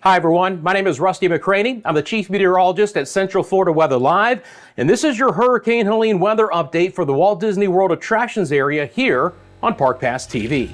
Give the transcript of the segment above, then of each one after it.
Hi everyone, my name is Rusty McCraney. I'm the Chief Meteorologist at Central Florida Weather Live, and this is your Hurricane Helene weather update for the Walt Disney World Attractions area here on Park Pass TV.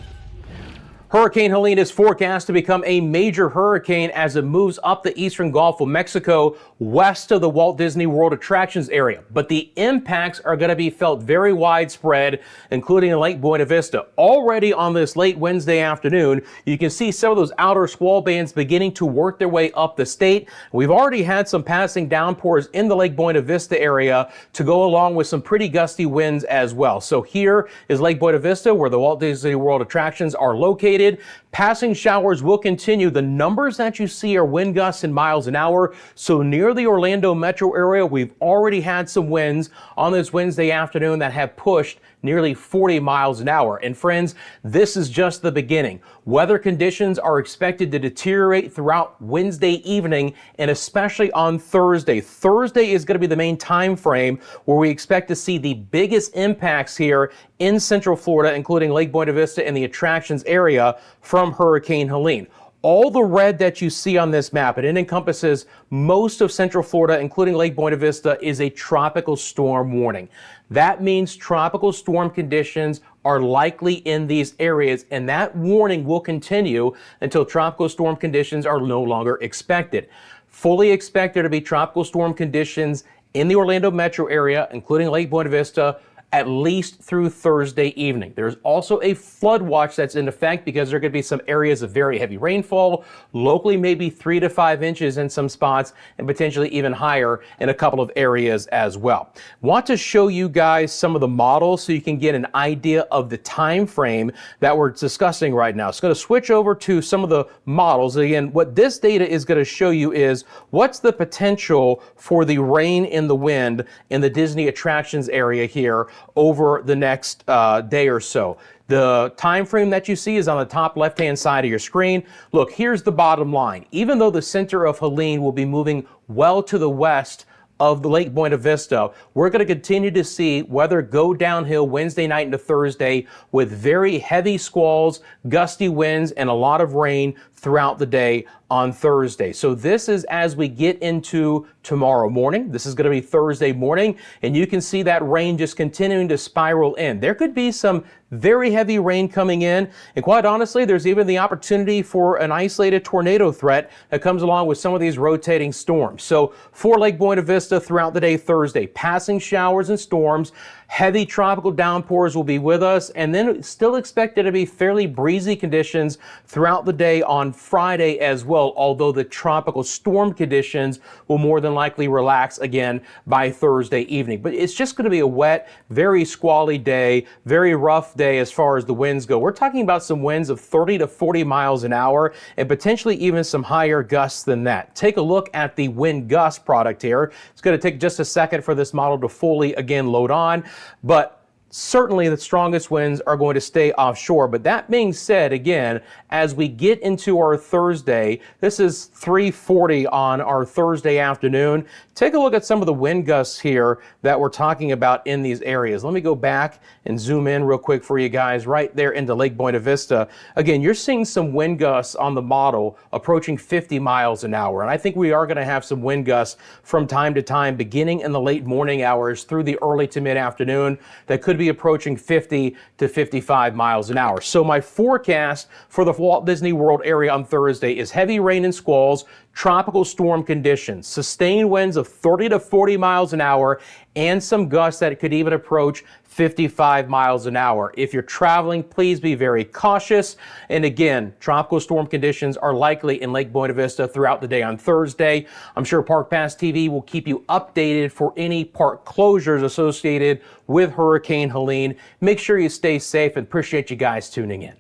Hurricane Helene is forecast to become a major hurricane as it moves up the eastern Gulf of Mexico west of the Walt Disney World Attractions area. But the impacts are going to be felt very widespread, including in Lake Buena Vista. Already on this late Wednesday afternoon, you can see some of those outer squall bands beginning to work their way up the state. We've already had some passing downpours in the Lake Buena Vista area to go along with some pretty gusty winds as well. So here is Lake Buena Vista, where the Walt Disney World Attractions are located. Passing showers will continue. The numbers that you see are wind gusts in miles an hour. So near the Orlando metro area, we've already had some winds on this Wednesday afternoon that have pushed nearly 40 miles an hour. And friends, this is just the beginning. Weather conditions are expected to deteriorate throughout Wednesday evening and especially on Thursday. Thursday is going to be the main time frame where we expect to see the biggest impacts here in Central Florida, including Lake Buena Vista and the attractions area from Hurricane Helene. All the red that you see on this map, and it encompasses most of Central Florida, including Lake Buena Vista, is a tropical storm warning. That means tropical storm conditions are likely in these areas, and that warning will continue until tropical storm conditions are no longer expected. Fully expect there to be tropical storm conditions in the Orlando metro area, including Lake Buena Vista, at least through Thursday evening. There's also a flood watch that's in effect because there are going to be some areas of very heavy rainfall, locally maybe 3 to 5 inches in some spots, and potentially even higher in a couple of areas as well. Want to show you guys some of the models so you can get an idea of the time frame that we're discussing right now. So I'm going to switch over to some of the models. Again, what this data is going to show you is what's the potential for the rain and the wind in the Disney attractions area here over the next day or so. The time frame that you see is on the top left-hand side of your screen. Look, here's the bottom line. Even though the center of Helene will be moving well to the west of the Lake Buena Vista, we're going to continue to see weather go downhill Wednesday night into Thursday with very heavy squalls, gusty winds, and a lot of rain throughout the day on Thursday. So this is as we get into tomorrow morning. This is going to be Thursday morning, and you can see that rain just continuing to spiral in. There could be some very heavy rain coming in, and quite honestly, there's even the opportunity for an isolated tornado threat that comes along with some of these rotating storms. So for Lake Buena Vista throughout the day Thursday, passing showers and storms, heavy tropical downpours will be with us, and then still expected to be fairly breezy conditions throughout the day on Friday as well, although the tropical storm conditions will more than likely relax again by Thursday evening. But it's just going to be a wet, very squally day, very rough day as far as the winds go. We're talking about some winds of 30 to 40 miles an hour and potentially even some higher gusts than that. Take a look at the wind gust product here. It's going to take just a second for this model to fully again load on, but certainly the strongest winds are going to stay offshore. But that being said, again, as we get into our Thursday, this is 3:40 on our Thursday afternoon. Take a look at some of the wind gusts here that we're talking about in these areas. Let me go back and zoom in real quick for you guys right there into Lake Buena Vista. Again, you're seeing some wind gusts on the model approaching 50 miles an hour. And I think we are going to have some wind gusts from time to time beginning in the late morning hours through the early to mid-afternoon that could be approaching 50 to 55 miles an hour. So my forecast for the Walt Disney World area on Thursday is heavy rain and squalls, tropical storm conditions, sustained winds of 30 to 40 miles an hour, and some gusts that could even approach 55 miles an hour. If you're traveling, please be very cautious. And again, tropical storm conditions are likely in Lake Buena Vista throughout the day on Thursday. I'm sure Park Pass TV will keep you updated for any park closures associated with Hurricane Helene. Make sure you stay safe and appreciate you guys tuning in.